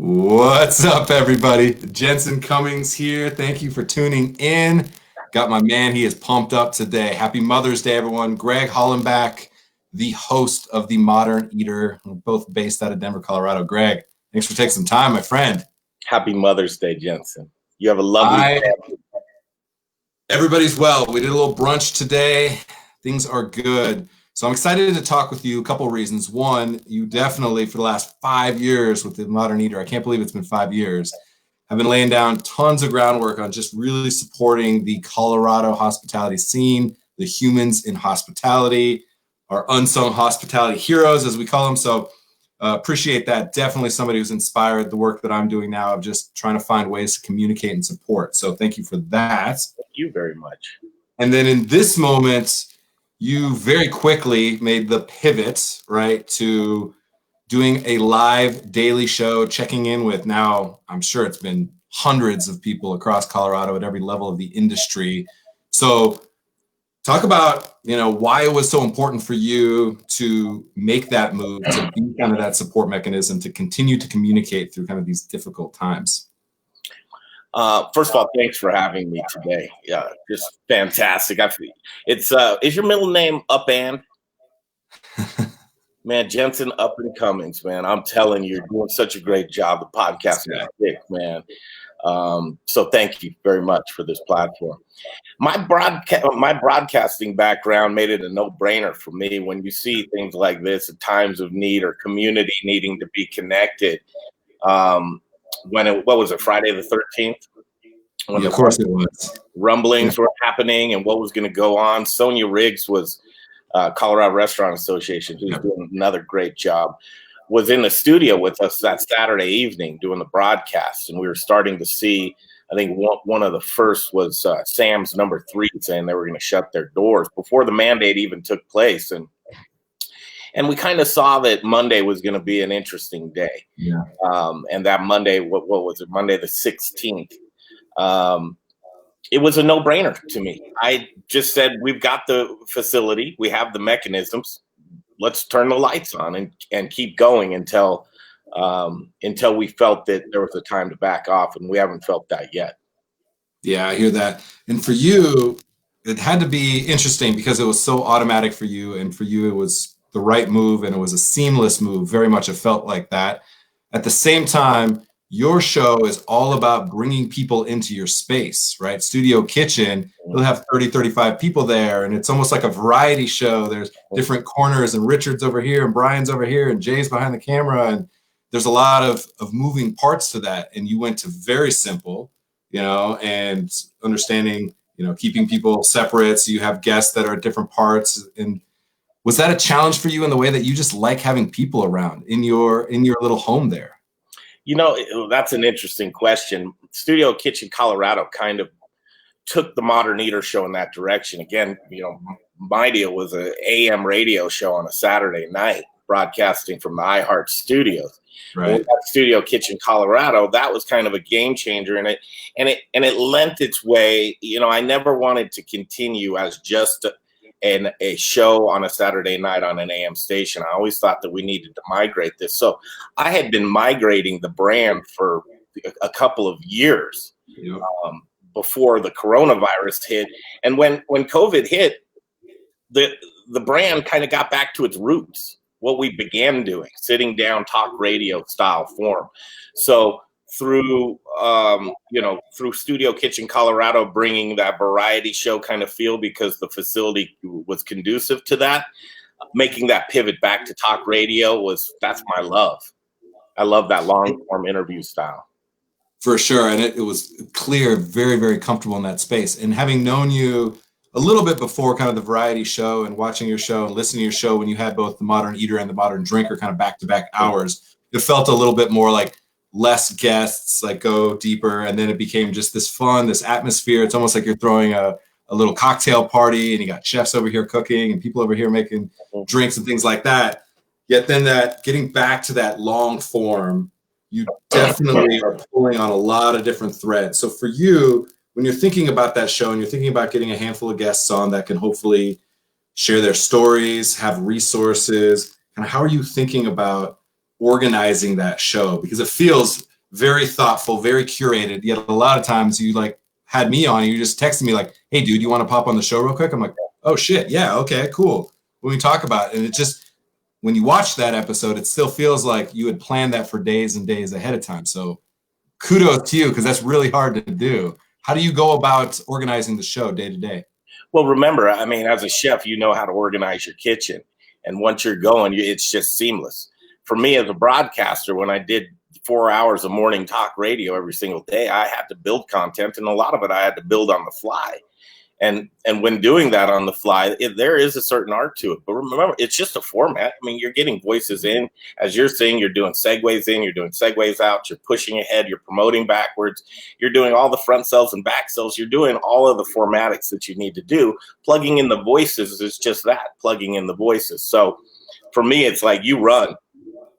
What's up, everybody? Jensen Cummings here. Thank you for tuning in. Got my man. He is pumped up today. Happy Mother's Day, everyone. Greg Hollenback, the host of The Modern Eater. We're both based out of Denver, Colorado. Greg, thanks for taking some time, my friend. Happy Mother's Day, Jensen. You have a lovely family. Everybody's well. We did a little brunch today. Things are good. So I'm excited to talk with you. A couple of reasons. One, you definitely, for the last 5 years with The Modern Eater, I can't believe it's been 5 years, have been laying down tons of groundwork on just really supporting the Colorado hospitality scene, the humans in hospitality, our unsung hospitality heroes, as we call them. So appreciate that. Definitely somebody who's inspired the work that I'm doing now of just trying to find ways to communicate and support. So thank you for that. Thank you very much. And then in this moment, you very quickly made the pivot, right, to doing a live daily show, checking in with, now I'm sure it's been hundreds of people across Colorado at every level of the industry. So talk about, why it was so important for you to make that move, to be kind of that support mechanism, to continue to communicate through kind of these difficult times. First of all, thanks for having me today. Yeah, just fantastic. Is your middle name Upand? Man, Jensen Up and Cummings, man. I'm telling you, you're doing such a great job. The podcast is sick, man. So thank you very much for this platform. My broadcasting background made it a no-brainer for me. When you see things like this at times of need or community needing to be connected, what was it, Friday the 13th? Of course it was. Rumblings were happening and what was going to go on. Sonia Riggs was Colorado Restaurant Association, who's doing another great job, was in the studio with us that Saturday evening doing the broadcast. And we were starting to see, I think one of the first was Sam's number 3 saying they were going to shut their doors before the mandate even took place. And we kind of saw that Monday was going to be an interesting day. Yeah. And that Monday, what was it? Monday the 16th. It was a no-brainer to me. I just said, we've got the facility, we have the mechanisms. Let's turn the lights on and keep going until we felt that there was a time to back off, and we haven't felt that yet. Yeah, I hear that. And for you, it had to be interesting because it was so automatic for you, and for you it was the right move, and it was a seamless move. Very much it felt like that. At the same time, your show is all about bringing people into your space, right? Studio Kitchen, you'll have 30, 35 people there, and it's almost like a variety show. There's different corners, and Richard's over here, and Brian's over here, and Jay's behind the camera, and there's a lot of moving parts to that. And you went to very simple, and understanding, keeping people separate, so you have guests that are at different parts. And was that a challenge for you in the way that you just like having people around in your little home there? That's an interesting question. Studio Kitchen Colorado kind of took the Modern Eater show in that direction. Again, my deal was an AM radio show on a Saturday night, broadcasting from the iHeart studios. Right. Studio Kitchen Colorado, that was kind of a game changer, and it lent its way. I never wanted to continue as just a show on a Saturday night on an AM station. I always thought that we needed to migrate this. So I had been migrating the brand for a couple of years before the coronavirus hit. And when COVID hit, the brand kind of got back to its roots, what we began doing, sitting down, talk radio style form. So through Studio Kitchen Colorado, bringing that variety show kind of feel because the facility was conducive to that, making that pivot back to talk radio that's my love. I love that long form interview style. For sure. And it was clear, very, very comfortable in that space. And having known you a little bit before kind of the variety show and watching your show and listening to your show when you had both the Modern Eater and the Modern Drinker kind of back-to-back hours, it felt a little bit more like less guests, like go deeper, and then it became just this fun, this atmosphere. It's almost like you're throwing a little cocktail party, and you got chefs over here cooking and people over here making drinks and things like that. Yet then that getting back to that long form, you definitely are pulling on a lot of different threads. So for you, when you're thinking about that show and you're thinking about getting a handful of guests on that can hopefully share their stories, have resources, kind of how are you thinking about organizing that show? Because it feels very thoughtful, very curated. Yet a lot of times you like had me on, and you just texted me like, "Hey, dude, you want to pop on the show real quick?" I'm like, "Oh shit, yeah, okay, cool." When we talk about it, and it just when you watch that episode, it still feels like you had planned that for days and days ahead of time. So kudos to you, because that's really hard to do. How do you go about organizing the show day to day? Well, remember, I mean, as a chef, you know how to organize your kitchen. And once you're going, it's just seamless. For me as a broadcaster, when I did 4 hours of morning talk radio every single day, I had to build content, and a lot of it I had to build on the fly. And when doing that on the fly, there is a certain art to it. But remember, it's just a format. I mean, you're getting voices in. As you're saying, you're doing segues in, you're doing segues out, you're pushing ahead, you're promoting backwards, you're doing all the front sells and back sells, you're doing all of the formatics that you need to do. Plugging in the voices is just that, plugging in the voices. So for me, it's like you run.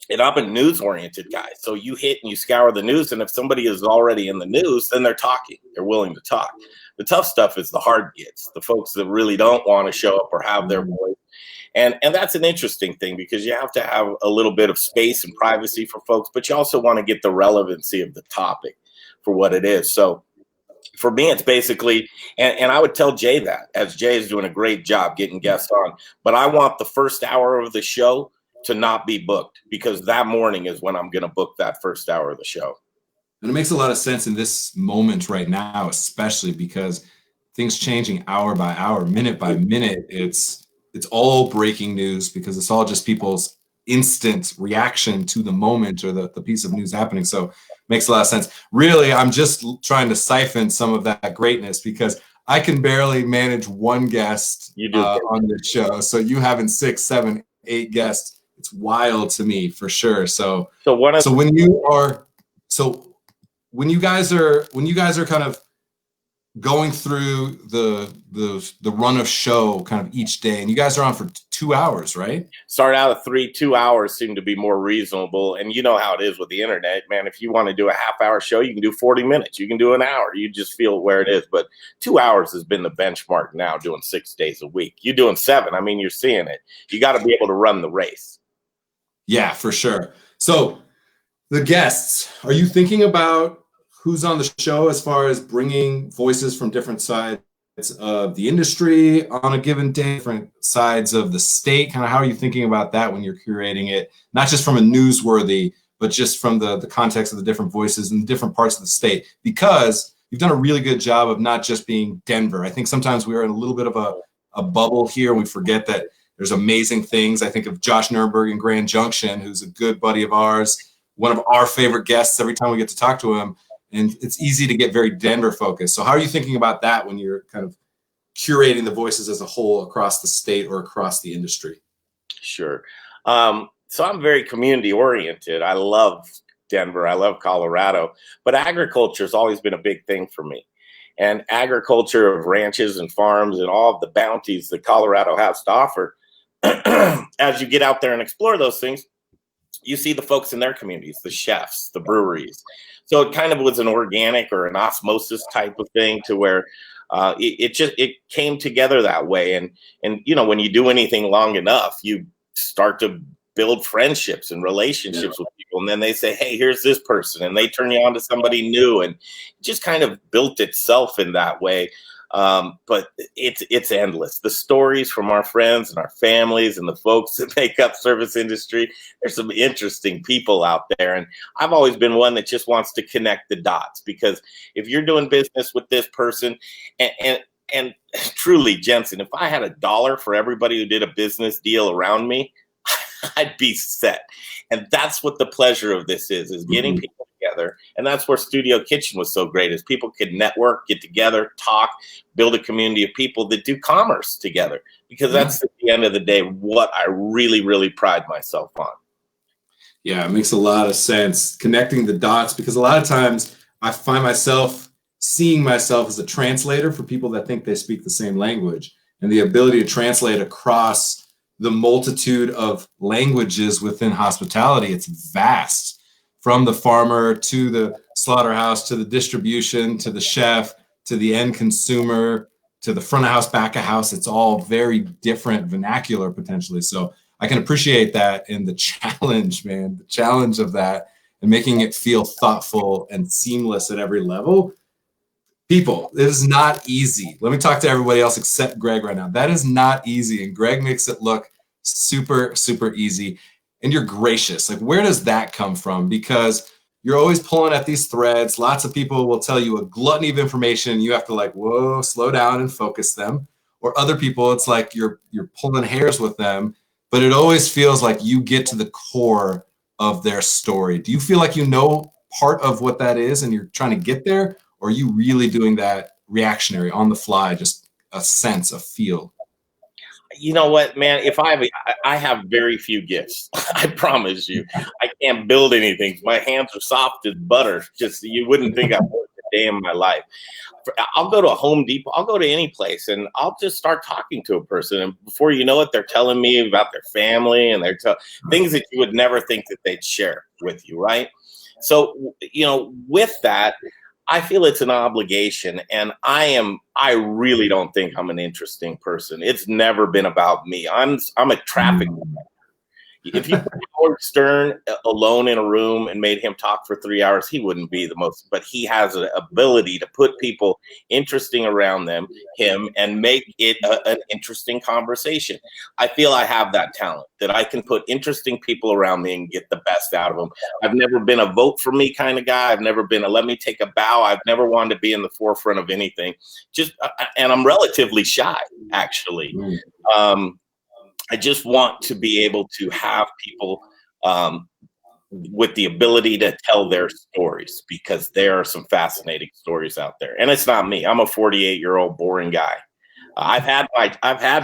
And I'm a news-oriented guy. So you hit and you scour the news, and if somebody is already in the news, then they're talking. They're willing to talk. The tough stuff is the hard gets, the folks that really don't want to show up or have their voice. And that's an interesting thing, because you have to have a little bit of space and privacy for folks, but you also want to get the relevancy of the topic for what it is. So for me, it's basically, and I would tell Jay that, as Jay is doing a great job getting guests on, but I want the first hour of the show to not be booked, because that morning is when I'm going to book that first hour of the show. And it makes a lot of sense in this moment right now, especially because things changing hour by hour, minute by minute. It's all breaking news, because it's all just people's instant reaction to the moment or the piece of news happening. So it makes a lot of sense. Really, I'm just trying to siphon some of that greatness, because I can barely manage one guest on the show. So you having 6, 7, 8 guests, it's wild to me for sure. So when you guys are kind of going through the run of show kind of each day, and you guys are on for 2 hours, right? Start out at 3, 2 hours seem to be more reasonable. And you know how it is with the internet, man. If you want to do a half-hour show, you can do 40 minutes. You can do an hour. You just feel where it is. But 2 hours has been the benchmark now, doing 6 days a week. You're doing 7. I mean, you're seeing it. You got to be able to run the race. Yeah, for sure. So the guests, are you thinking about who's on the show as far as bringing voices from different sides of the industry on a given day, different sides of the state? Kind of how are you thinking about that when you're curating it, not just from a newsworthy, but just from the context of the different voices in different parts of the state? Because you've done a really good job of not just being Denver. I think sometimes we're in a little bit of a bubble here. We forget that there's amazing things. I think of Josh Nurnberg in Grand Junction, who's a good buddy of ours, one of our favorite guests every time we get to talk to him. And it's easy to get very Denver focused. So how are you thinking about that when you're kind of curating the voices as a whole across the state or across the industry? Sure. So I'm very community oriented. I love Denver. I love Colorado. But agriculture has always been a big thing for me. And agriculture of ranches and farms and all of the bounties that Colorado has to offer, as you get out there and explore those things, you see the folks in their communities, the chefs, the breweries. So it kind of was an organic or an osmosis type of thing, to where it came together that way. And you know, when you do anything long enough, you start to build friendships and relationships with people. And then they say, hey, here's this person. And they turn you on to somebody new. And it just kind of built itself in that way. But it's endless. The stories from our friends and our families and the folks that make up service industry, there's some interesting people out there. And I've always been one that just wants to connect the dots, because if you're doing business with this person, and truly, Jensen, if I had $1 for everybody who did a business deal around me, I'd be set. And that's what the pleasure of this is getting people together. And that's where Studio Kitchen was so great, is people could network, get together, talk, build a community of people that do commerce together, because that's at the end of the day what I really, really pride myself on. Yeah, it makes a lot of sense, connecting the dots, because a lot of times I find myself seeing myself as a translator for people that think they speak the same language, and the ability to translate across the multitude of languages within hospitality. It's vast, from the farmer to the slaughterhouse, to the distribution, to the chef, to the end consumer, to the front of house, back of house. It's all very different vernacular potentially. So I can appreciate that, and the challenge, man, the challenge of that. and making it feel thoughtful and seamless at every level. People, it is not easy. Let me talk to everybody else except Greg right now. That is not easy. And Greg makes it look super, super easy. And you're gracious. Like, where does that come from? Because you're always pulling at these threads. Lots of people will tell you a gluttony of information. You have to like, whoa, slow down and focus them. Or other people, it's like you're pulling hairs with them. But it always feels like you get to the core of their story. Do you feel like you know part of what that is and you're trying to get there? Or are you really doing that reactionary on the fly, just a sense, a feel? You know what, man? I have very few gifts. I promise you, I can't build anything. My hands are soft as butter. Just you wouldn't think I've worked a day in my life. I'll go to a Home Depot. I'll go to any place, and I'll just start talking to a person. And before you know it, they're telling me about their family and they're things that you would never think that they'd share with you, right? So, with that, I feel it's an obligation, and I really don't think I'm an interesting person. It's never been about me. I'm a traffic. If you put Howard Stern alone in a room and made him talk for 3 hours, he wouldn't be the most, but he has an ability to put people interesting around him and make it an interesting conversation. I feel I have that talent, that I can put interesting people around me and get the best out of them. I've never been a vote for me kind of guy. I've never been a let me take a bow. I've never wanted to be in the forefront of anything. And I'm relatively shy, actually. I just want to be able to have people with the ability to tell their stories, because there are some fascinating stories out there. And it's not me. I'm a 48-year-old boring guy. I've had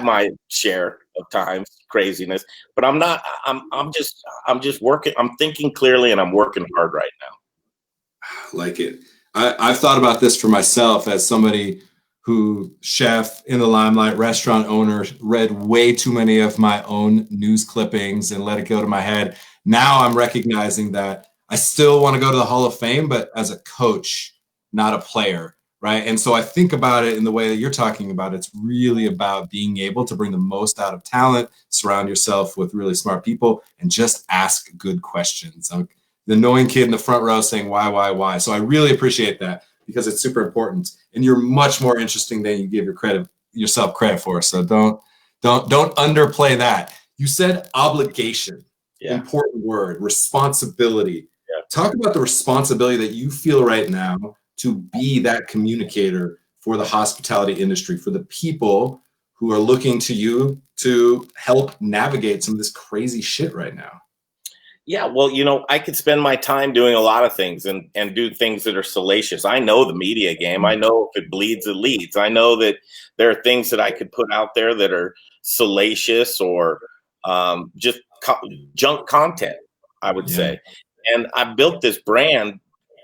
my share of times craziness, but I'm not. I'm just working. I'm thinking clearly, and I'm working hard right now. Like it. I've thought about this for myself as somebody who, chef in the limelight, restaurant owner, read way too many of my own news clippings and let it go to my head. Now I'm recognizing that I still want to go to the Hall of Fame, but as a coach, not a player, right? And so I think about it in the way that you're talking about. It's really about being able to bring the most out of talent, surround yourself with really smart people, and just ask good questions. The annoying kid in the front row saying, why? So I really appreciate that, because it's super important, and you're much more interesting than you give yourself credit for. So don't underplay that. You said obligation, important word, responsibility. Yeah. Talk about the responsibility that you feel right now to be that communicator for the hospitality industry, for the people who are looking to you to help navigate some of this crazy shit right now. Yeah, well, I could spend my time doing a lot of things and do things that are salacious. I know the media game. I know if it bleeds, it leads. I know that there are things that I could put out there that are salacious or just junk content, I would say. And I built this brand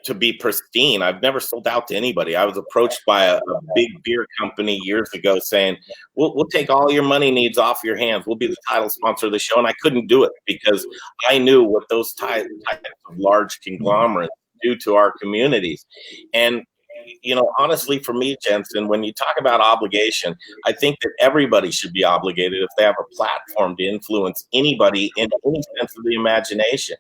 to be pristine. I've never sold out to anybody. I was approached by a big beer company years ago saying, we'll take all your money needs off your hands. We'll be the title sponsor of the show. And I couldn't do it because I knew what those types of large conglomerates do to our communities. And, honestly, for me, Jensen, when you talk about obligation, I think that everybody should be obligated if they have a platform to influence anybody in any sense of the imagination.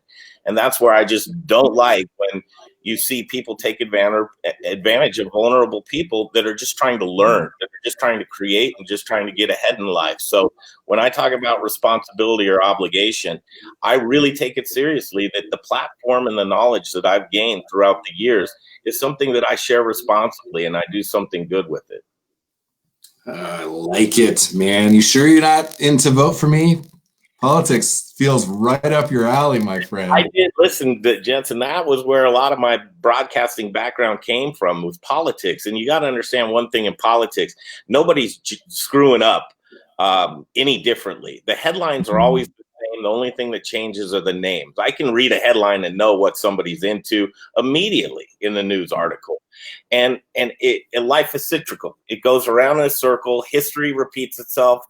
And that's where I just don't like when you see people take advantage of vulnerable people that are just trying to learn, that are just trying to create and just trying to get ahead in life. So when I talk about responsibility or obligation, I really take it seriously that the platform and the knowledge that I've gained throughout the years is something that I share responsibly, and I do something good with it. I like it, man. You sure you're not into vote for me? Politics feels right up your alley, my friend. I did listen to Jensen. That was where a lot of my broadcasting background came from, with politics. And you got to understand one thing in politics: nobody's screwing up any differently. The headlines are always the same. The only thing that changes are the names. I can read a headline and know what somebody's into immediately in the news article. And life is cyclical. It goes around in a circle. History repeats itself.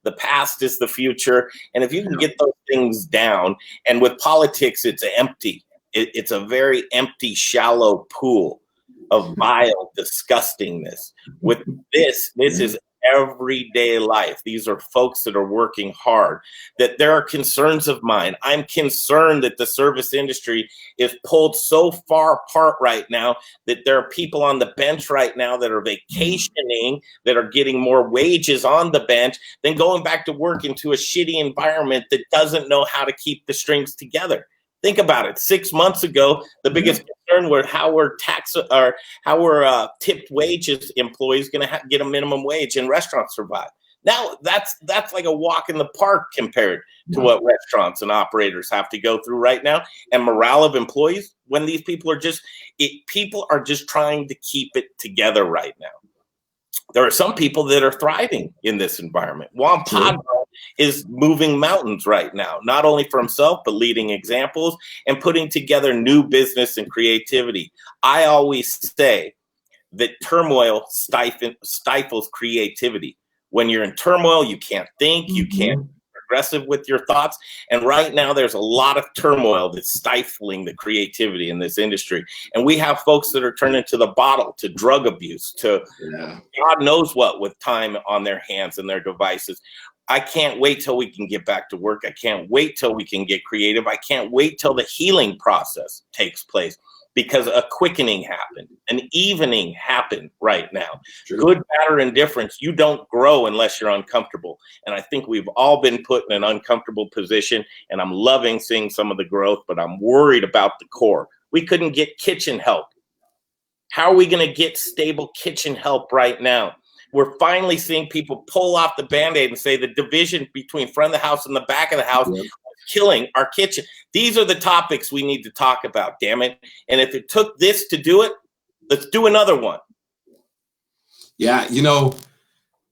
The past is the future. And if you can get those things down, and with politics, it's empty. It's a very empty, shallow pool of vile disgustingness. With this is everyday life. These are folks that are working hard, that there are concerns of mine. I'm concerned that the service industry is pulled so far apart right now that there are people on the bench right now that are vacationing, that are getting more wages on the bench than going back to work into a shitty environment that doesn't know how to keep the strings together. Think about it. 6 months ago, the biggest concern were how we're tipped wages employees going to get a minimum wage and restaurants survive. Now that's like a walk in the park compared to what restaurants and operators have to go through right now. And morale of employees, when these people are just trying to keep it together right now. There are some people that are thriving in this environment. Juan Padre is moving mountains right now, not only for himself, but leading examples and putting together new business and creativity. I always say that turmoil stifles creativity. When you're in turmoil, you can't think, you can't be progressive with your thoughts. And right now, there's a lot of turmoil that's stifling the creativity in this industry. And we have folks that are turning to the bottle, to drug abuse, to God knows what with time on their hands and their devices. I can't wait till we can get back to work. I can't wait till we can get creative. I can't wait till the healing process takes place, because a quickening happened, an evening happened right now. Good, bad, or indifference, you don't grow unless you're uncomfortable. And I think we've all been put in an uncomfortable position, and I'm loving seeing some of the growth, but I'm worried about the core. We couldn't get kitchen help. How are we going to get stable kitchen help right now? We're finally seeing people pull off the Band-Aid and say the division between front of the house and the back of the house is killing our kitchen. These are the topics we need to talk about, damn it. And if it took this to do it, let's do another one. Yeah,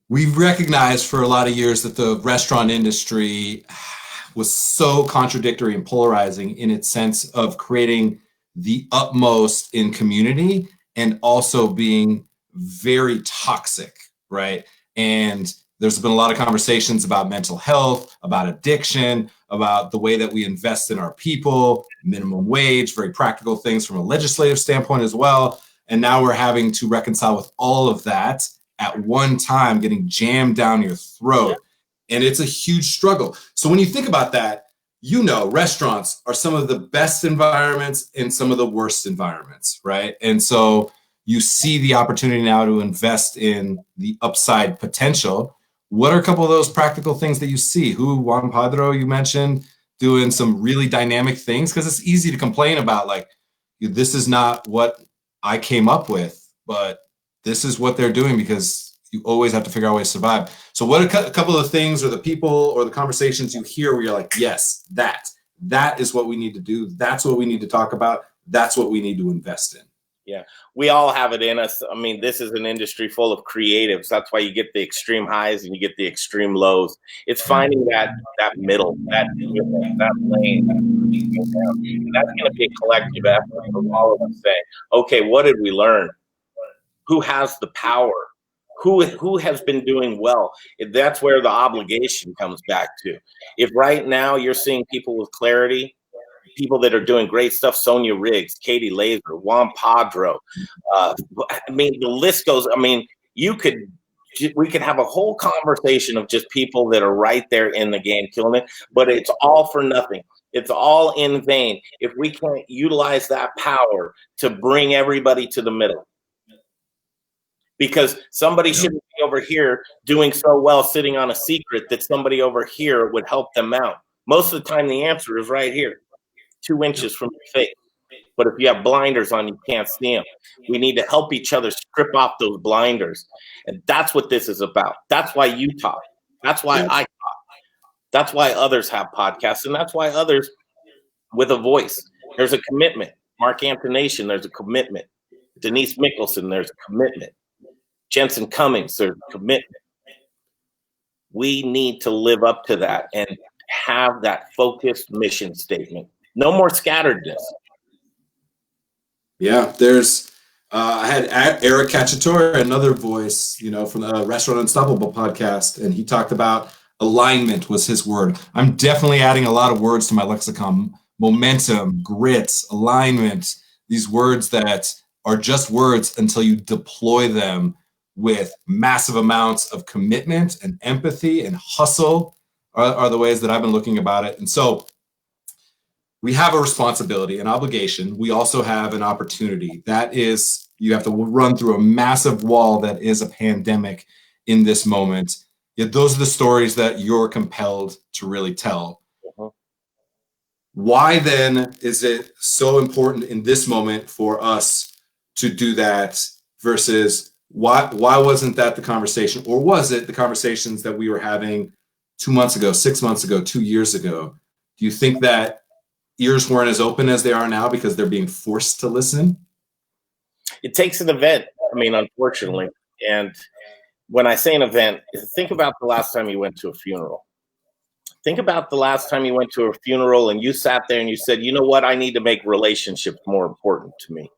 we've recognized for a lot of years that the restaurant industry was so contradictory and polarizing in its sense of creating the utmost in community and also being very toxic, right? And there's been a lot of conversations about mental health, about addiction, about the way that we invest in our people, minimum wage, very practical things from a legislative standpoint as well. And now we're having to reconcile with all of that at one time, getting jammed down your throat. And it's a huge struggle. So when you think about that, restaurants are some of the best environments and some of the worst environments, right? And so you see the opportunity now to invest in the upside potential. What are a couple of those practical things that you see? Juan Padre, you mentioned, doing some really dynamic things, because it's easy to complain about, like, this is not what I came up with, but this is what they're doing, because you always have to figure out a way to survive. So what are a couple of things or the people or the conversations you hear where you're like, yes, that is what we need to do. That's what we need to talk about. That's what we need to invest in. Yeah, we all have it in us. I mean, this is an industry full of creatives. That's why you get the extreme highs and you get the extreme lows. It's finding that middle, that lane. And that's going to be a collective effort of all of us saying, okay, what did we learn? Who has the power? Who has been doing well? That's where the obligation comes back to. If right now you're seeing people with clarity, people that are doing great stuff, Sonia Riggs, Katie Laser, Juan Padre. The list goes. We could have a whole conversation of just people that are right there in the game killing it, but it's all for nothing. It's all in vain if we can't utilize that power to bring everybody to the middle. Because somebody shouldn't be over here doing so well, sitting on a secret, that somebody over here would help them out. Most of the time, the answer is right here. 2 inches from your face. But if you have blinders on, you can't see them. We need to help each other strip off those blinders. And that's what this is about. That's why you talk. That's why I talk. That's why others have podcasts. And that's why others with a voice. There's a commitment. Mark Antonation, there's a commitment. Denise Mickelson, there's a commitment. Jensen Cummings, there's a commitment. We need to live up to that and have that focused mission statement. No more scatteredness. Yeah, there's I had Eric Cacciatore, another voice, from the Restaurant Unstoppable podcast, and he talked about alignment was his word. I'm definitely adding a lot of words to my lexicon: momentum, grit, alignment. These words that are just words until you deploy them with massive amounts of commitment and empathy and hustle are the ways that I've been looking about it. And so we have a responsibility, an obligation. We also have an opportunity. That is, you have to run through a massive wall that is a pandemic in this moment. Yet those are the stories that you're compelled to really tell. Uh-huh. Why then is it so important in this moment for us to do that versus why wasn't that the conversation? Or was it the conversations that we were having 2 months ago, 6 months ago, 2 years ago? Do you think that ears weren't as open as they are now because they're being forced to listen? It takes an event, I mean, unfortunately. And when I say an event, think about the last time you went to a funeral. Think about the last time you went to a funeral and you sat there and you said, you know what, I need to make relationships more important to me.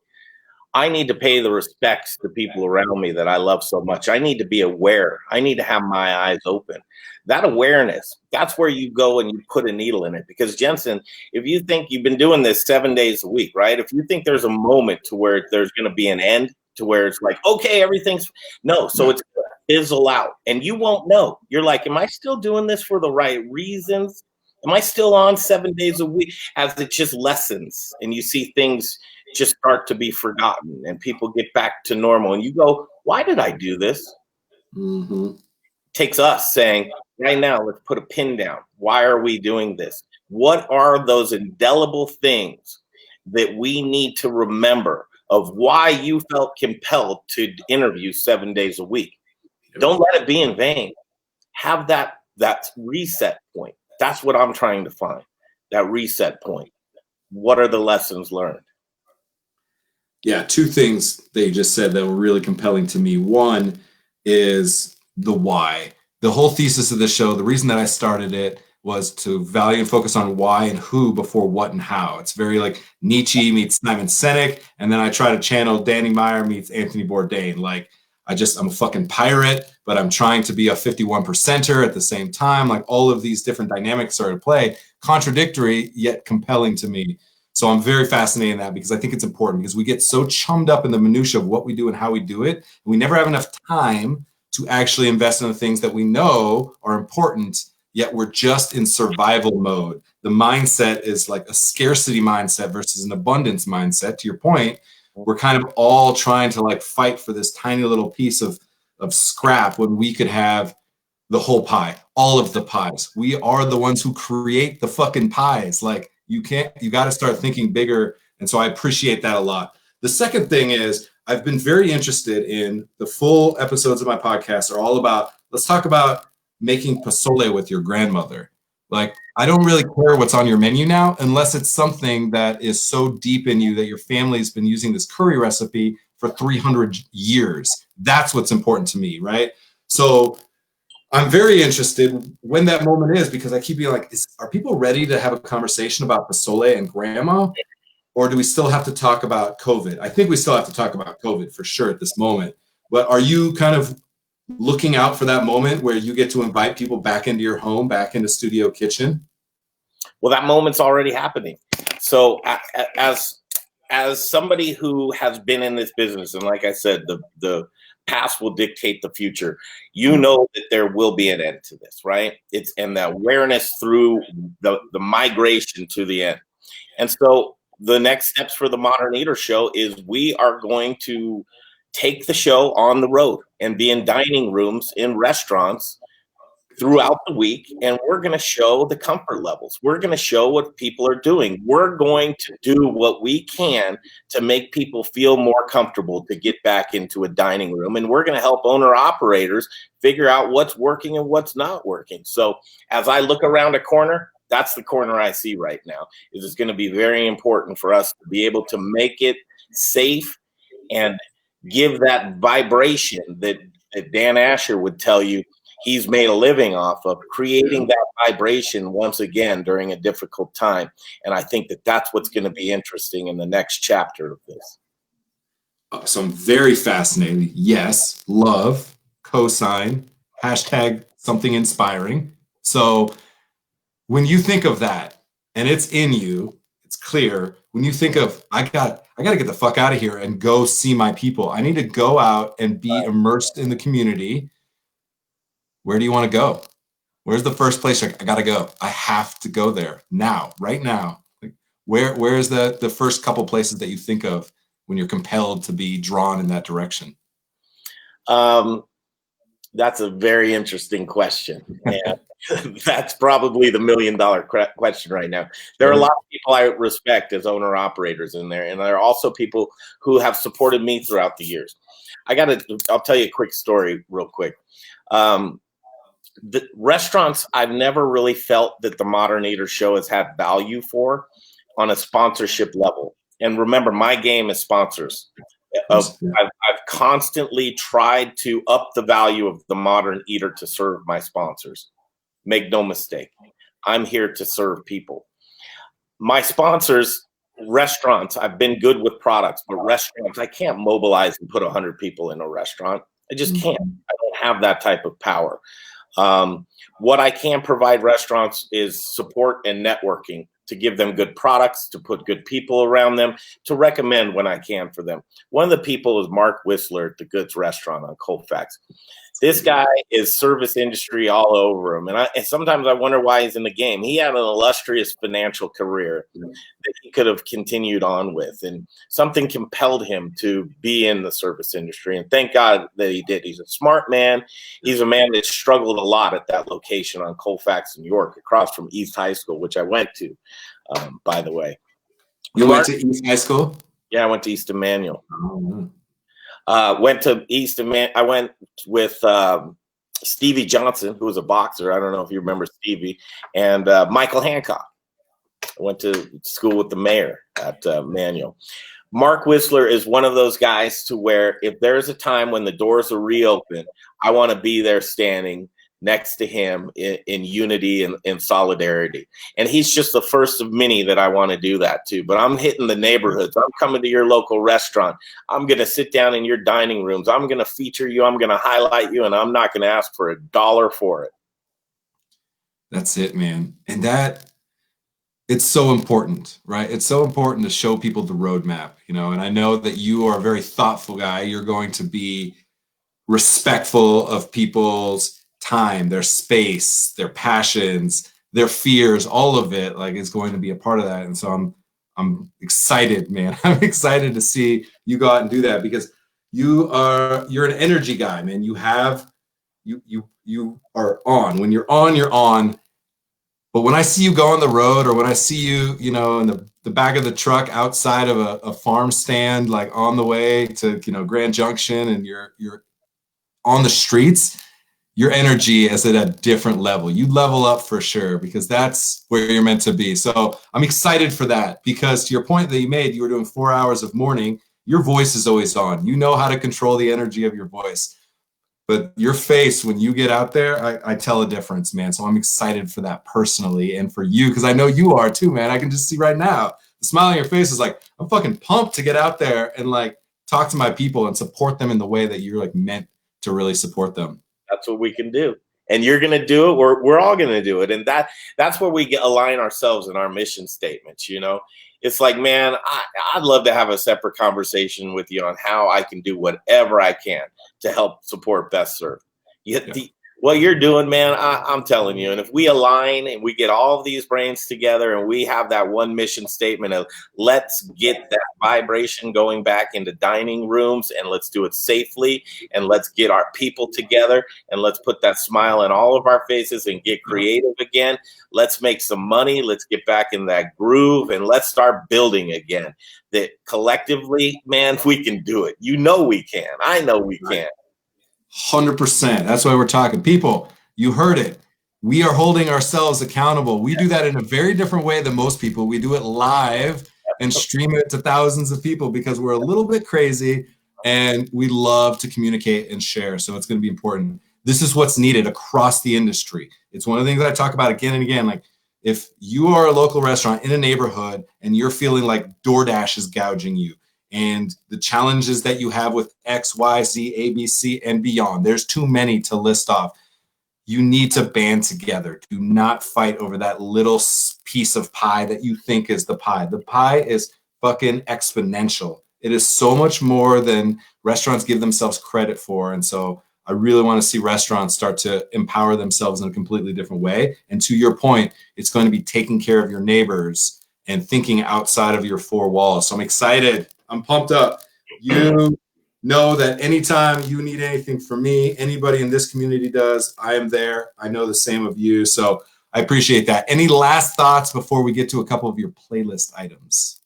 I need to pay the respects to people around me that I love so much. I need to be aware. I need to have my eyes open. That awareness, that's where you go and you put a needle in it. Because Jensen, if you think you've been doing this 7 days a week, right? If you think there's a moment to where there's going to be an end, to where it's like, okay, everything's no. So it's going to fizzle out and you won't know. You're like, am I still doing this for the right reasons? Am I still on 7 days a week? As it just lessens and you see things just start to be forgotten and people get back to normal and you go, why did I do this? Mm-hmm. Takes us saying, right now, let's put a pin down. Why are we doing this? What are those indelible things that we need to remember of why you felt compelled to interview 7 days a week? Don't let it be in vain. Have that reset point. That's what I'm trying to find, that reset point. What are the lessons learned? Yeah, two things that you just said that were really compelling to me. One is the why. The whole thesis of the show, the reason that I started it was to value and focus on why and who before what and how. It's very like Nietzsche meets Simon Sinek, and then I try to channel Danny Meyer meets Anthony Bourdain. Like, I'm a fucking pirate, but I'm trying to be a 51%er at the same time. Like, all of these different dynamics are at play, contradictory yet compelling to me. So I'm very fascinated in that because I think it's important because we get so chummed up in the minutia of what we do and how we do it. And we never have enough time to actually invest in the things that we know are important, yet we're just in survival mode. The mindset is like a scarcity mindset versus an abundance mindset. To your point, we're kind of all trying to like fight for this tiny little piece of scrap when we could have the whole pie, all of the pies. We are the ones who create the fucking pies. Like, you got to start thinking bigger. And so I appreciate that a lot. The second thing is I've been very interested in the full episodes of my podcast are all about, let's talk about making pozole with your grandmother. Like, I don't really care what's on your menu now, unless it's something that is so deep in you that your family's been using this curry recipe for 300 years. That's what's important to me, right? So I'm very interested when that moment is, because I keep being like, are people ready to have a conversation about pozole and grandma? Or do we still have to talk about COVID? I think we still have to talk about COVID for sure at this moment. But are you kind of looking out for that moment where you get to invite people back into your home, back into Studio Kitchen? Well, that moment's already happening. So as somebody who has been in this business, and like I said, the past will dictate the future. You know that there will be an end to this, right? It's and the awareness through the migration to the end. And so the next steps for the Modern Eater Show is we are going to take the show on the road and be in dining rooms in restaurants throughout the week, and we're going to show the comfort levels. We're going to show what people are doing. We're going to do what we can to make people feel more comfortable to get back into a dining room, and we're going to help owner-operators figure out what's working and what's not working. So as I look around a corner, that's the corner I see right now. It's going to be very important for us to be able to make it safe and give that vibration that Dan Asher would tell you he's made a living off of, creating that vibration once again during a difficult time. And I think that that's what's going to be interesting in the next chapter of this. So I'm very fascinated. Yes, love, cosign, hashtag something inspiring. So when you think of that and it's in you, it's clear. When you think of, I got to get the fuck out of here and go see my people. I need to go out and be immersed in the community. Where do you want to go? Where's the first place I got to go? I have to go there now, right now. Like, where is the first couple places that you think of when you're compelled to be drawn in that direction? That's a very interesting question. And that's probably the $1 million question right now. There are a lot of people I respect as owner operators in there. And there are also people who have supported me throughout the years. I'll tell you a quick story real quick. The restaurants, I've never really felt that the Modern Eater show has had value for on a sponsorship level. And remember, my game is sponsors. I've constantly tried to up the value of the Modern Eater to serve my sponsors. Make no mistake, I'm here to serve people. My sponsors, restaurants, I've been good with products, but restaurants, I can't mobilize and put 100 people in a restaurant. I just can't. I don't have that type of power. What I can provide restaurants is support and networking, to give them good products, to put good people around them, to recommend when I can for them. One of the people is Mark Whistler at the Goods Restaurant on Colfax. This guy is service industry all over him. And sometimes I wonder why he's in the game. He had an illustrious financial career that he could have continued on with. And something compelled him to be in the service industry. And thank God that he did. He's a smart man. He's a man that struggled a lot at that location on Colfax, New York, across from East High School, which I went to, by the way. You went to East High School? Yeah, I went to East Emmanuel. Oh. Went to East Emmanuel. I went with Stevie Johnson, who was a boxer. I don't know if you remember Stevie, and Michael Hancock. I went to school with the mayor at Emmanuel. Mark Whistler is one of those guys to where if there's a time when the doors are reopened, I want to be there standing next to him in unity and in solidarity. And he's just the first of many that I want to do that to. But I'm hitting the neighborhoods. I'm coming to your local restaurant. I'm going to sit down in your dining rooms. I'm going to feature you. I'm going to highlight you. And I'm not going to ask for $1 for it. That's it, man. And it's so important, right? It's so important to show people the roadmap, and I know that you are a very thoughtful guy. You're going to be respectful of people's time, their space, their passions, their fears, all of it, like, is going to be a part of that. And so I'm excited, man. I'm excited to see you go out and do that, because you're an energy guy, man. You are on. When you're on, you're on. But when I see you go on the road, or when I see you, in the back of the truck outside of a farm stand, like on the way to, Grand Junction, and you're on the streets, your energy is at a different level. You level up for sure, because that's where you're meant to be. So I'm excited for that, because to your point that you made, you were doing 4 hours of morning, your voice is always on. You know how to control the energy of your voice. But your face, when you get out there, I tell a difference, man. So I'm excited for that personally, and for you, because I know you are too, man. I can just see right now, the smile on your face is like, I'm fucking pumped to get out there and like talk to my people and support them in the way that you're like meant to really support them. That's what we can do. And you're going to do it. We're all going to do it. And that's where we align ourselves in our mission statements. It's like, man, I'd love to have a separate conversation with you on how I can do whatever I can to help support Best Served. What you're doing, man, I'm telling you. And if we align and we get all of these brains together and we have that one mission statement of let's get that vibration going back into dining rooms, and let's do it safely, and let's get our people together, and let's put that smile on all of our faces and get creative again. Let's make some money. Let's get back in that groove, and let's start building again. That collectively, man, we can do it. We can. I know we can. 100%. That's why we're talking. People, you heard it. We are holding ourselves accountable. We do that in a very different way than most people. We do it live and stream it to thousands of people, because we're a little bit crazy and we love to communicate and share. So it's going to be important. This is what's needed across the industry. It's one of the things that I talk about again and again. Like, if you are a local restaurant in a neighborhood and you're feeling like DoorDash is gouging you, and the challenges that you have with X, Y, Z, A, B, C, and beyond, there's too many to list off. you need to band together. Do not fight over that little piece of pie that you think is the pie. The pie is fucking exponential. It is so much more than restaurants give themselves credit for. And so I really want to see restaurants start to empower themselves in a completely different way. And to your point, it's going to be taking care of your neighbors and thinking outside of your four walls. So I'm excited. I'm pumped up. You know that anytime you need anything from me, anybody in this community does, I am there. I know the same of you. So I appreciate that. Any last thoughts before we get to a couple of your playlist items?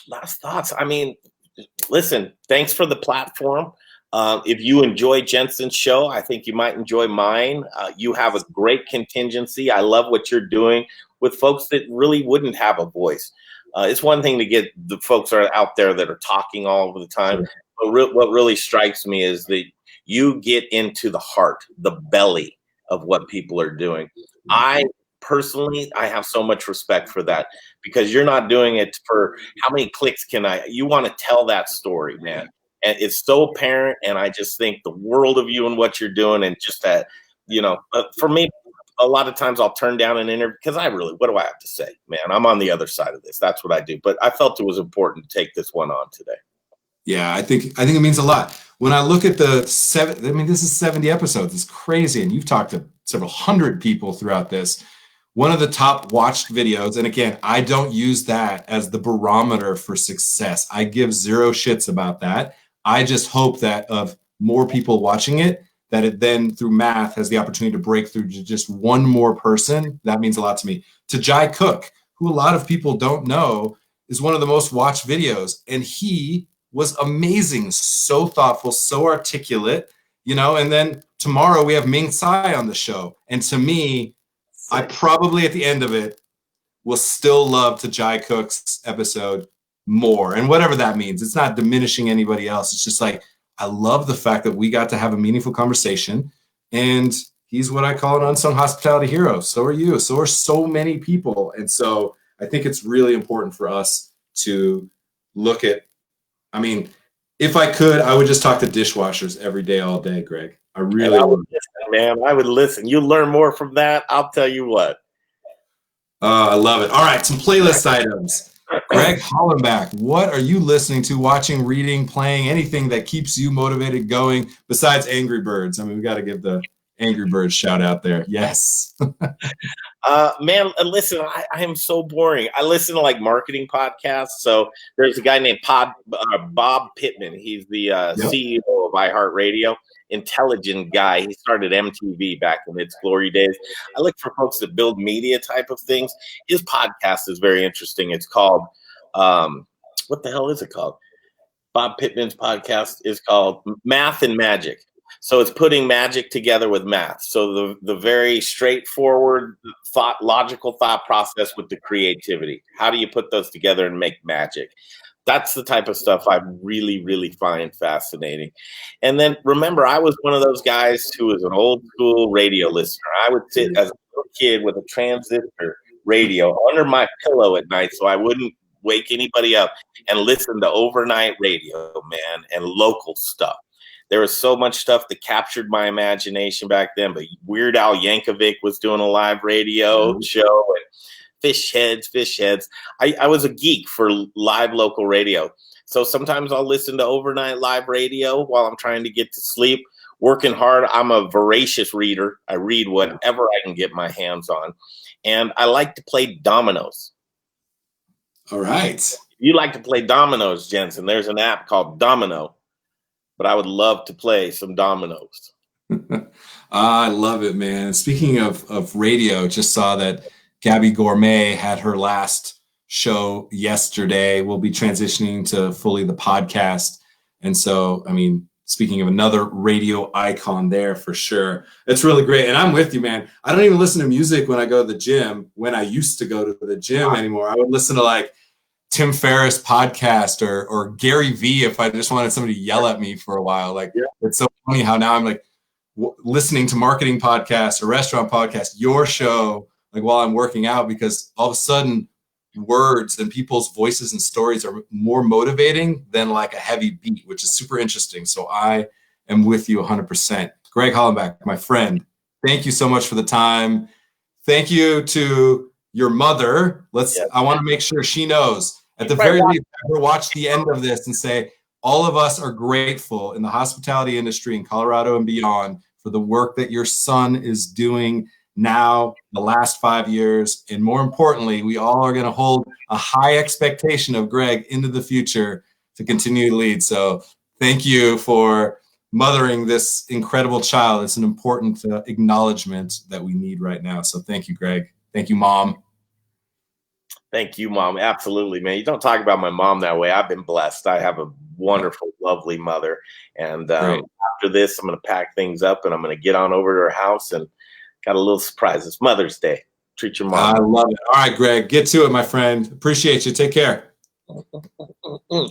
Last thoughts. I mean, listen, thanks for the platform. If you enjoy Jensen's show, I think you might enjoy mine. You have a great contingency. I love what you're doing with folks that really wouldn't have a voice. It's one thing to get the folks that are out there that are talking all of the time. Sure. But what really strikes me is that you get into the heart, the belly of what people are doing. I personally have so much respect for that, because you're not doing it for how many clicks you want to tell that story, man. And it's so apparent. And I just think the world of you and what you're doing. And just that, for me, a lot of times I'll turn down an interview because what do I have to say, man? I'm on the other side of this. That's what I do. But I felt it was important to take this one on today. Yeah, I think it means a lot. When I look at this is 70 episodes. It's crazy. And you've talked to several hundred people throughout this. One of the top watched videos, and again, I don't use that as the barometer for success. I give zero shits about that. I just hope that of more people watching it, that it then through math has the opportunity to break through to just one more person. That means a lot to me. To Jai Cook, who a lot of people don't know is one of the most watched videos. And he was amazing, so thoughtful, so articulate, and then tomorrow we have Ming Tsai on the show. And to me, I probably at the end of it will still love to Jai Cook's episode more. And whatever that means, it's not diminishing anybody else. It's just like, I love the fact that we got to have a meaningful conversation, and he's what I call an unsung hospitality hero. So are you. So are so many people. And so I think it's really important for us to look at, if I could, I would just talk to dishwashers every day, all day, Greg. I really would. Listen, man. I would listen. You learn more from that. I'll tell you what. I love it. All right, some playlist items. Greg Hollenback, what are you listening to, watching, reading, playing, anything that keeps you motivated going besides Angry Birds? We got to give the Angry Birds shout out there. Yes. Man, listen, I am so boring. I listen to marketing podcasts. So there's a guy named Bob Pittman. He's the CEO of iHeartRadio. Intelligent guy. He started MTV back in its glory days. I look for folks that build media type of things. His podcast is very interesting. It's called, what the hell is it called? Bob Pittman's podcast is called Math and Magic. So it's putting magic together with math. So the very straightforward logical thought process with the creativity. How do you put those together and make magic? That's the type of stuff I really, really find fascinating. And then remember, I was one of those guys who was an old school radio listener. I would sit as a little kid with a transistor radio under my pillow at night so I wouldn't wake anybody up and listen to overnight radio, man, and local stuff. There was so much stuff that captured my imagination back then. But Weird Al Yankovic was doing a live radio show, and Fish Heads. I was a geek for live local radio. So sometimes I'll listen to overnight live radio while I'm trying to get to sleep. Working hard. I'm a voracious reader. I read whatever I can get my hands on. And I like to play dominoes. All right. You like to play dominoes, Jensen. There's an app called Domino. But I would love to play some dominoes. I love it, man. Speaking of radio, just saw that Gabby Gourmet had her last show yesterday. We'll be transitioning to fully the podcast. And so, speaking of another radio icon there for sure. It's really great. And I'm with you, man. I don't even listen to music when I go to the gym, when I used to go to the gym anymore. I would listen to Tim Ferriss podcast or Gary V if I just wanted somebody to yell at me for a while. It's so funny how now I'm listening to marketing podcasts or restaurant podcasts, your show, while I'm working out, because all of a sudden words and people's voices and stories are more motivating than a heavy beat, which is super interesting. So I am with you 100%. Greg Hollenback, my friend, Thank you so much for the time. Thank you to your mother. I want to make sure she knows. At the very least, have her watch the end of this and say, all of us are grateful in the hospitality industry in Colorado and beyond for the work that your son is doing now, the last 5 years. And more importantly, we all are going to hold a high expectation of Greg into the future to continue to lead. So thank you for mothering this incredible child. It's an important acknowledgement that we need right now. So thank you, Greg. Thank you, Mom. Thank you, Mom. Absolutely, man. You don't talk about my mom that way. I've been blessed. I have a wonderful, lovely mother. And after this, I'm going to pack things up and I'm going to get on over to her house and got a little surprise. It's Mother's Day. Treat your mom. I love it. All right, Greg, get to it, my friend. Appreciate you. Take care.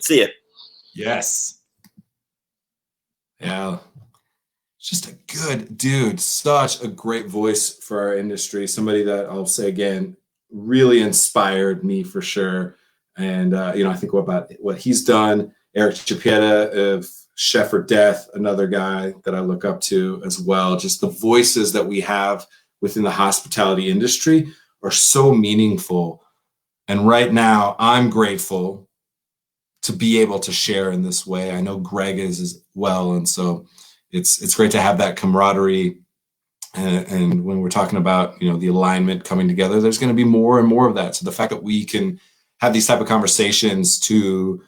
See you. Yes. Yeah. Just a good dude. Such a great voice for our industry. Somebody that I'll say again, really inspired me for sure. And, I think about what he's done. Eric Chiappetta of Chef or Death, another guy that I look up to as well. Just the voices that we have within the hospitality industry are so meaningful. And right now, I'm grateful to be able to share in this way. I know Greg is as well. And so it's great to have that camaraderie. And when we're talking about, the alignment coming together, there's going to be more and more of that. So the fact that we can have these type of conversations to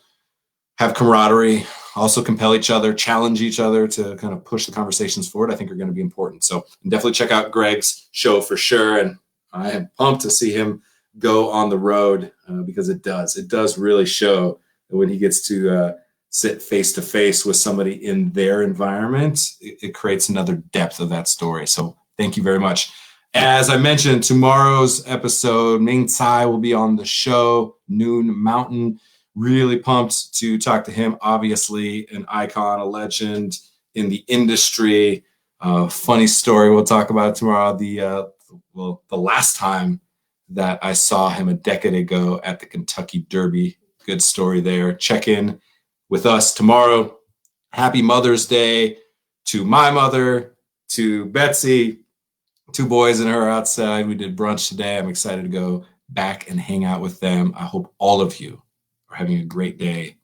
have camaraderie, also compel each other, challenge each other to kind of push the conversations forward, I think are going to be important. So definitely check out Greg's show for sure. And I am pumped to see him go on the road because it does really show that when he gets to sit face to face with somebody in their environment, it creates another depth of that story. So thank you very much. As I mentioned, tomorrow's episode, Ming Tsai will be on the show, noon Mountain. Really pumped to talk to him. Obviously, an icon, a legend in the industry. Funny story we'll talk about tomorrow. The last time that I saw him a decade ago at the Kentucky Derby. Good story there. Check in with us tomorrow. Happy Mother's Day to my mother, to Betsy, 2 boys and her outside. We did brunch today. I'm excited to go back and hang out with them. I hope all of you are having a great day